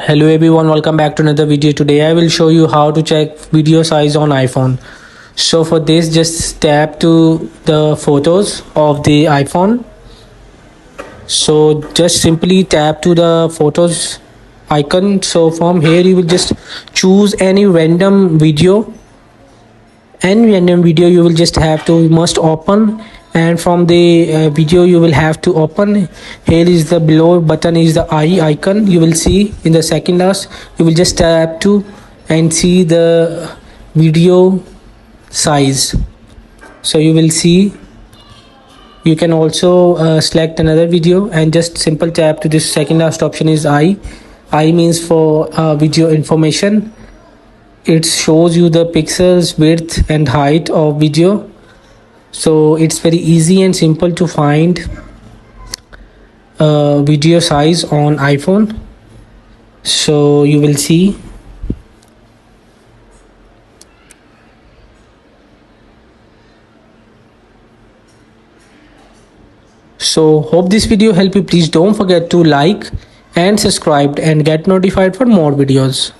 Hello everyone, welcome back to another video. Today I will show you how to check video size on iPhone. So for this, just tap to the photos of the iPhone. So just simply tap to the photos icon. So from here you will just choose any random video. Any random video you will just have to must open, and from the video you will have to open. Here is the below button is the eye icon. You will see in the second last, you will just tap to and see the video size. So you will see, you can also select another video and just simple tap to this second last option is eye. Eye means for video information. It shows you the pixels, width and height of video. So it's very easy and simple to find video size on iPhone. So you will see. So hope this video help you. Please don't forget to like and subscribe and get notified for more videos.